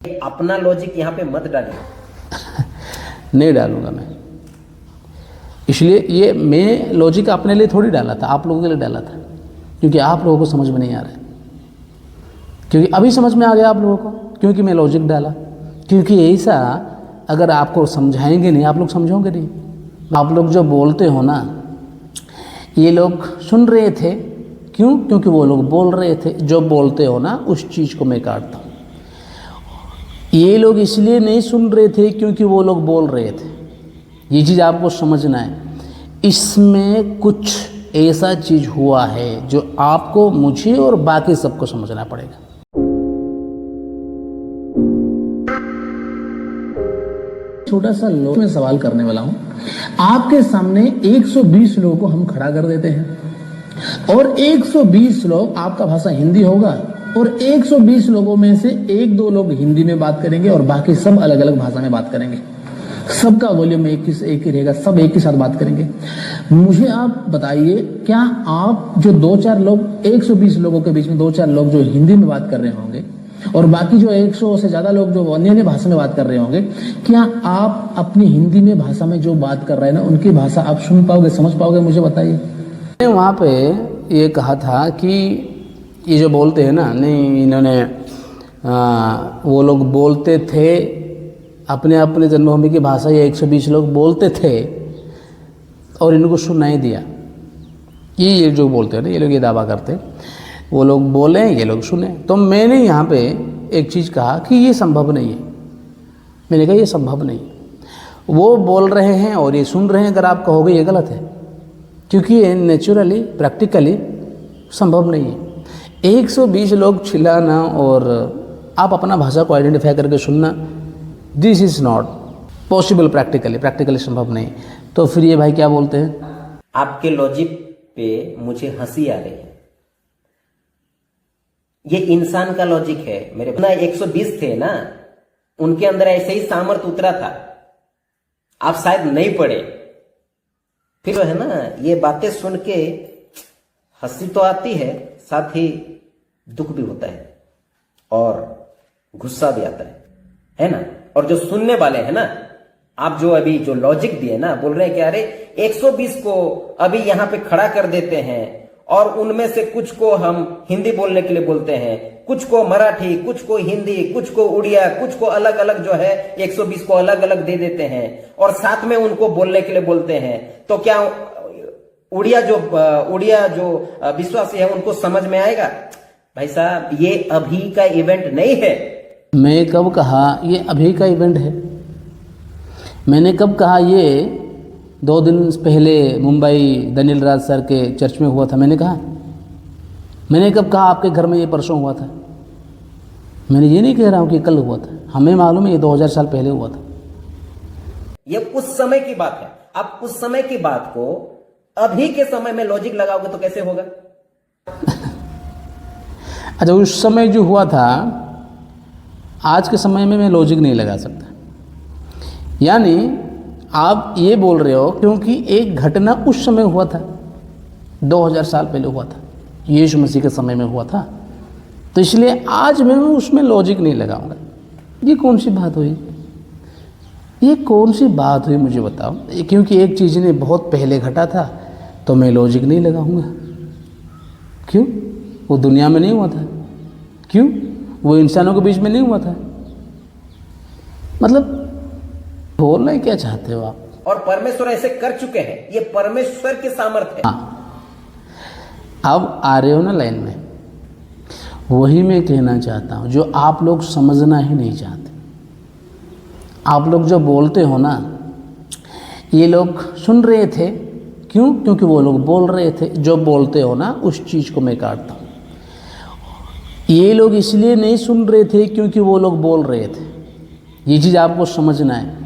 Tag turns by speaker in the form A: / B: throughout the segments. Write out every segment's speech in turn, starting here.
A: अपना लॉजिक यहाँ पे मत डालिए।
B: नहीं डालूंगा मैं, इसलिए ये मैं लॉजिक अपने लिए थोड़ी डाला था, आप लोगों के लिए डाला था, क्योंकि आप लोगों को समझ में नहीं आ रहा है। क्योंकि अभी समझ में आ गया आप लोगों को, क्योंकि मैं लॉजिक डाला। क्योंकि ऐसा अगर आपको समझाएंगे नहीं, आप लोग समझोगे नहीं। आप लोग जो बोलते हो ना, ये लोग सुन रहे थे, क्यों? क्योंकि वो लोग बोल रहे थे। जो बोलते हो ना, उस चीज़ को मैं काटता हूँ। ये लोग इसलिए नहीं सुन रहे थे क्योंकि वो लोग बोल रहे थे। ये चीज़ आपको समझना है। इसमें कुछ ऐसा चीज़ हुआ है जो आपको, मुझे और बाकी सबको समझना पड़ेगा। छोटा सा लोग में सवाल करने वाला हूं। आपके सामने 120 लोगों को हम खड़ा कर देते हैं और 120 लोग, आपका भाषा हिंदी होगा, और 120 लोगों में से 1-2 लोग हिंदी में बात करेंगे और बाकी सब अलग अलग भाषा में बात करेंगे। सबका वॉल्यूम एक ही रहेगा, सब एक ही साथ बात करेंगे। मुझे आप बताइए, क्या आप जो 2-4 लोग, 120 लोगों के बीच में 2-4 लोग जो हिंदी में बात कर रहे होंगे और बाकी जो 100 से ज्यादा लोग जो अन्य भाषा में बात कर रहे होंगे, क्या आप अपनी हिंदी में भाषा में जो बात कर रहे हैं ना, उनकी भाषा आप सुन पाओगे, समझ पाओगे? मुझे बताइए। वहाँ पे ये कहा था कि ये जो बोलते हैं ना, नहीं इन्होंने वो लोग बोलते थे अपने अपने जन्मभूमि की भाषा, ये 120 लोग बोलते थे और इनको सुनाई दिया। ये जो बोलते हैं ना, ये लोग ये दावा करते हैं, वो लोग बोले, ये लोग सुने। तो मैंने यहाँ पे एक चीज़ कहा कि ये संभव नहीं है। मैंने कहा ये संभव नहीं है। वो बोल रहे हैं और ये सुन रहे हैं, अगर आप कहोगे ये गलत है, क्योंकि ये नेचुरली, प्रैक्टिकली संभव नहीं है। 120 लोग चिल्लाना और आप अपना भाषा को आइडेंटिफाई करके सुनना, this is not possible practically संभव नहीं। तो फिर ये भाई क्या बोलते हैं?
A: आपके लॉजिक पे मुझे हंसी आ रही है। ये इंसान का लॉजिक है। मेरे ना 120 थे ना, उनके अंदर ऐसे ही सामर्थ्य उतरा था। आप शायद नहीं पढ़े। फिर जो है ना, ये बातें सुन के हंसी तो आती है, साथ ही दुख भी होता है और गुस्सा भी आता है ना। और जो सुनने वाले हैं ना, आप जो अभी जो लॉजिक दिए ना, बोल रहे हैं कि अरे 120 को अभी यहां पे खड़ा कर देते हैं और उनमें से कुछ को हम हिंदी बोलने के लिए बोलते हैं, कुछ को मराठी, कुछ को हिंदी, कुछ को उड़िया, कुछ को अलग अलग जो है 120 को अलग अलग दे देते हैं और साथ में उनको बोलने के लिए बोलते हैं। तो क्या उड़िया जो विश्वासी है उनको समझ में आएगा? भाई साहब, ये अभी का इवेंट नहीं है।
B: मैं कब कहा ये अभी का इवेंट है? मैंने कब कहा ये 2 दिन पहले मुंबई दनिल राज सर के चर्च में हुआ था? मैंने कहा? मैंने कब कहा आपके घर में ये परसों हुआ था? मैंने ये नहीं कह रहा हूँ कि कल हुआ था। हमें मालूम है ये 2000 साल पहले हुआ था।
A: ये उस समय की बात है। आप उस समय की बात को अभी के समय में लॉजिक लगाओगे तो कैसे होगा?
B: अच्छा, उस समय जो हुआ था, आज के समय में मैं लॉजिक नहीं लगा सकता। यानी आप ये बोल रहे हो क्योंकि एक घटना उस समय हुआ था, 2000 साल पहले हुआ था, यीशु मसीह के समय में हुआ था, तो इसलिए आज मैं उसमें लॉजिक नहीं लगाऊंगा। ये कौन सी बात हुई? ये कौन सी बात हुई मुझे बताओ। क्योंकि एक चीज़ ने बहुत पहले घटा था तो मैं लॉजिक नहीं लगाऊंगा। क्यों? वो दुनिया में नहीं हुआ था। क्यों? वो इंसानों के बीच में नहीं हुआ था। मतलब बोलना क्या चाहते हो आप?
A: और परमेश्वर ऐसे कर चुके हैं। ये परमेश्वर के सामर्थ्य है।
B: हाँ, अब आ रहे हो ना लाइन में। वही मैं कहना चाहता हूं जो आप लोग समझना ही नहीं चाहते। आप लोग जो बोलते हो ना, ये लोग सुन रहे थे, क्यों? क्योंकि वो लोग बोल रहे थे। जो बोलते हो ना, उस चीज़ को मैं काटता हूँ। ये लोग इसलिए नहीं सुन रहे थे क्योंकि वो लोग बोल रहे थे। ये चीज़ आपको समझना है।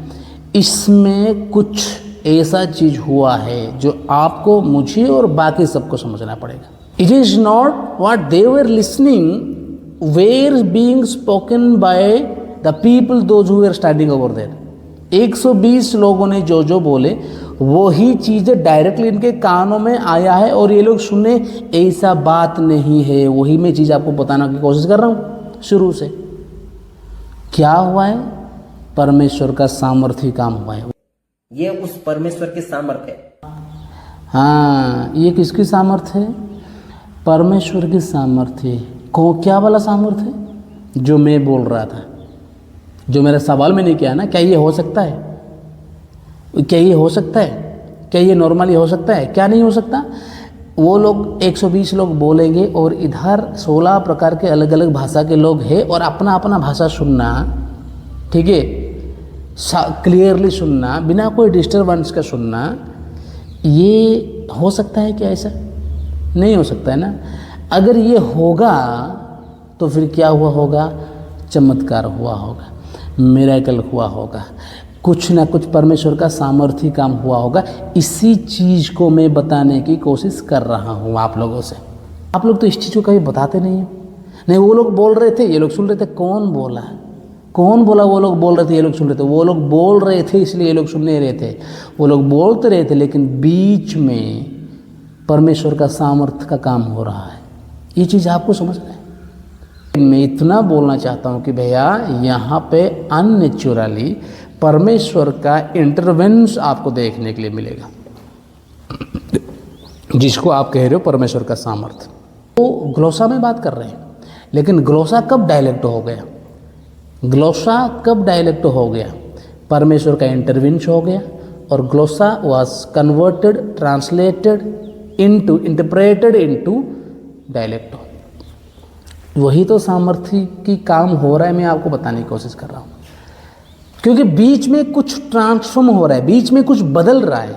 B: इसमें कुछ ऐसा चीज़ हुआ है जो आपको, मुझे और बाकी सबको समझना पड़ेगा। It is not what they were listening were being spoken by the people those who were standing over there. 120 लोगों ने जो जो बोले, वही चीज़ें डायरेक्टली इनके कानों में आया है और ये लोग सुने। ऐसा बात नहीं है। वही मैं चीज़ आपको बताने की कोशिश कर रहा हूँ शुरू से। क्या हुआ है? परमेश्वर का सामर्थ्य काम हुआ है।
A: ये उस परमेश्वर के सामर्थ्य है।
B: हाँ, ये किसकी सामर्थ्य है? परमेश्वर की सामर्थ्य। को क्या वाला सामर्थ्य? जो मैं बोल रहा था, जो मेरा सवाल मैंने किया ना, क्या ये हो सकता है? क्या ये हो सकता है? क्या ये नॉर्मली हो सकता है? क्या नहीं हो सकता? वो लोग 120 लोग बोलेंगे और इधर 16 प्रकार के अलग अलग भाषा के लोग हैं और अपना अपना भाषा सुनना, ठीक है, क्लियरली सुनना, बिना कोई डिस्टर्बेंस का सुनना, ये हो सकता है क्या? ऐसा नहीं हो सकता है ना। अगर ये होगा तो फिर क्या हुआ होगा? चमत्कार हुआ होगा, मिरेकल हुआ होगा, कुछ ना कुछ परमेश्वर का सामर्थ्य काम हुआ होगा। इसी चीज़ को मैं बताने की कोशिश कर रहा हूँ आप लोगों से। आप लोग तो इस चीज़ को कभी बताते नहीं हो। नहीं, वो लोग बोल रहे थे, ये लोग सुन रहे थे। कौन बोला? कौन बोला? वो लोग बोल रहे थे, ये लोग सुन रहे थे। वो लोग बोल रहे थे इसलिए ये लोग सुन नहीं रहे थे। वो लोग बोलते रहे थे, लेकिन बीच में परमेश्वर का सामर्थ्य का काम हो रहा है। ये चीज़ आपको समझना है। मैं इतना बोलना चाहता हूँ कि भैया यहाँ पे अननेचुरली परमेश्वर का इंटरवेंस आपको देखने के लिए मिलेगा, जिसको आप कह रहे हो परमेश्वर का सामर्थ्य। वो ग्लोसा में बात कर रहे हैं, लेकिन ग्लोसा कब डायलेक्ट हो गया? ग्लोसा कब डायलेक्ट हो गया? परमेश्वर का इंटरवेंस हो गया और glossa was converted, translated into, interpreted into dialect. वही तो सामर्थ्य की काम हो रहा है, मैं आपको बताने की कोशिश कर रहा हूँ। क्योंकि बीच में कुछ ट्रांसफॉर्म हो रहा है, बीच में कुछ बदल रहा है,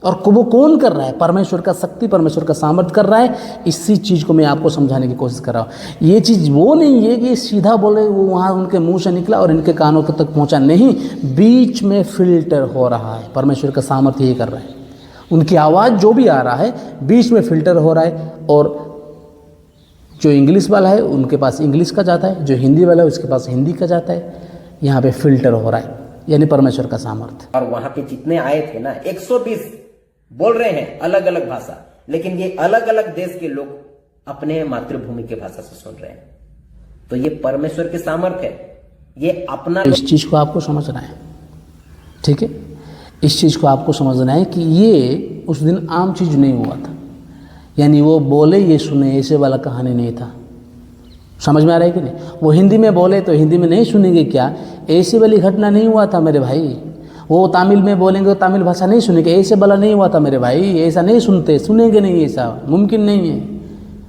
B: और वो कौन कर रहा है? परमेश्वर का शक्ति, परमेश्वर का सामर्थ्य कर रहा है। इसी चीज़ को मैं आपको समझाने की कोशिश कर रहा हूँ। ये चीज़ वो नहीं है कि सीधा बोले वो वहाँ उनके मुंह से निकला और इनके कानों तक पहुँचा, नहीं। बीच में फिल्टर हो रहा है, परमेश्वर का सामर्थ्य ये कर रहा है। उनकी आवाज़ जो भी आ रहा है बीच में फिल्टर हो रहा है, और जो इंग्लिश वाला है उनके पास इंग्लिश का जाता है, जो हिंदी वाला है उसके पास हिंदी का जाता है। यहाँ पे फिल्टर हो रहा है, यानी परमेश्वर का सामर्थ्य।
A: और वहां पे जितने आए थे ना, 120 बोल रहे हैं अलग अलग भाषा, लेकिन ये अलग अलग देश के लोग अपने मातृभूमि के भाषा से सुन रहे हैं। तो ये परमेश्वर के सामर्थ्य है, ये अपना।
B: इस चीज़ को आपको समझना है, ठीक है। इस चीज़ को आपको समझना है कि ये उस दिन आम चीज़ नहीं हुआ था, यानी वो बोले ये सुने, ऐसे वाला कहानी नहीं था। समझ में आ रहा है कि नहीं? वो हिंदी में बोले तो हिंदी में नहीं सुनेंगे क्या? ऐसी वाली घटना नहीं हुआ था मेरे भाई। वो तमिल में बोलेंगे तो तमिल भाषा नहीं सुनेंगे, ऐसे वाला नहीं हुआ था मेरे भाई। ऐसा नहीं सुनते, सुनेंगे नहीं, ऐसा मुमकिन नहीं है।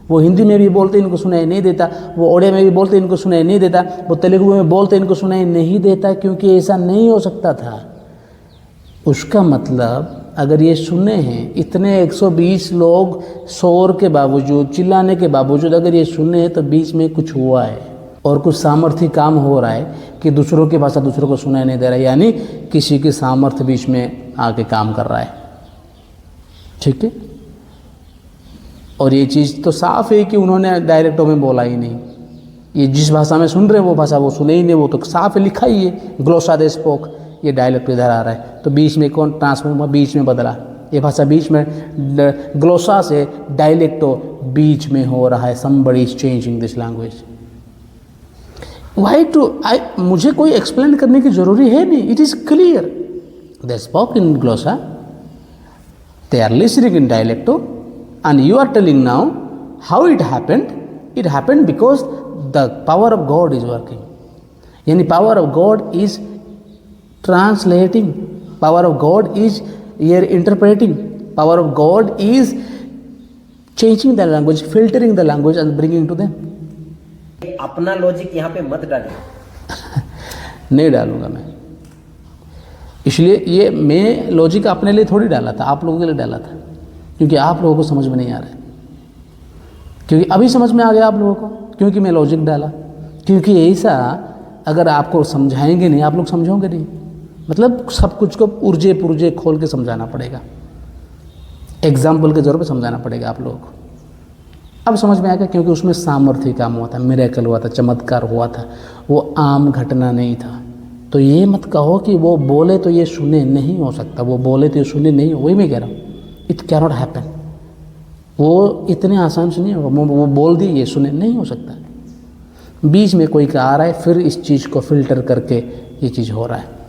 B: वो हिंदी में भी बोलते इनको सुनाई नहीं देता, वो ओडिया में भी बोलते इनको सुनाई नहीं देता, वो तेलुगु में बोलते इनको सुनाई नहीं देता, क्योंकि ऐसा नहीं हो सकता था। उसका मतलब अगर ये सुने हैं, इतने 120 लोग शोर के बावजूद, चिल्लाने के बावजूद अगर ये सुने हैं, तो बीच में कुछ हुआ है और कुछ सामर्थ्य काम हो रहा है कि दूसरों की भाषा दूसरों को सुनाई नहीं दे रहा है, यानी किसी की सामर्थ्य बीच में आके काम कर रहा है, ठीक है। और ये चीज़ तो साफ है कि उन्होंने डायरेक्टों में बोला ही नहीं। ये जिस भाषा में सुन रहे हैं वो भाषा वो सुने ही नहीं, वो तो साफ है, लिखा ही है, ग्लोसा दे स्पोक। ये डायलेक्ट इधर आ रहा है, तो बीच में कौन ट्रांसफॉर्म, बीच में बदला। ये भाषा बीच में, ग्लोसा से डायलेक्टो बीच में हो रहा है। somebody is changing this language. Why to मुझे कोई एक्सप्लेन करने की जरूरी है नहीं, it is clear. They spoke in glossa, they are listening in dialecto, and you are telling now how it happened. It happened because the power of God is working. यानी power of God is translating, power of God is here interpreting, power of God is changing the language, filtering the language and bringing to them.
A: अपना logic यहाँ पे मत डालिए।
B: नहीं डालूंगा मैं, इसलिए ये मैं लॉजिक अपने लिए थोड़ी डाला था, आप लोगों के लिए डाला था, क्योंकि आप लोगों को समझ में नहीं आ रहा है। क्योंकि अभी समझ में आ गया आप लोगों को, क्योंकि मैं लॉजिक डाला। क्योंकि ऐसा अगर आपको समझाएंगे नहीं, आप लोग समझोगे नहीं। मतलब सब कुछ को उर्जे पुर्जे खोल के समझाना पड़ेगा, एग्जाम्पल के जोर पे समझाना पड़ेगा आप लोगों को। अब समझ में आएगा, क्योंकि उसमें सामर्थ्य काम हुआ था, मिरेकल हुआ था, चमत्कार हुआ था, वो आम घटना नहीं था। तो ये मत कहो कि वो बोले तो ये सुने, नहीं हो सकता। वो बोले तो ये सुने नहीं हो, वही मैं कह रहा हूँ, इट कैन नॉट हैपन। वो इतने आसान से नहीं होगा, वो बोल दिए ये सुने, नहीं हो सकता। बीच में कोई का आ रहा है, फिर इस चीज़ को फिल्टर करके ये चीज़ हो रहा है।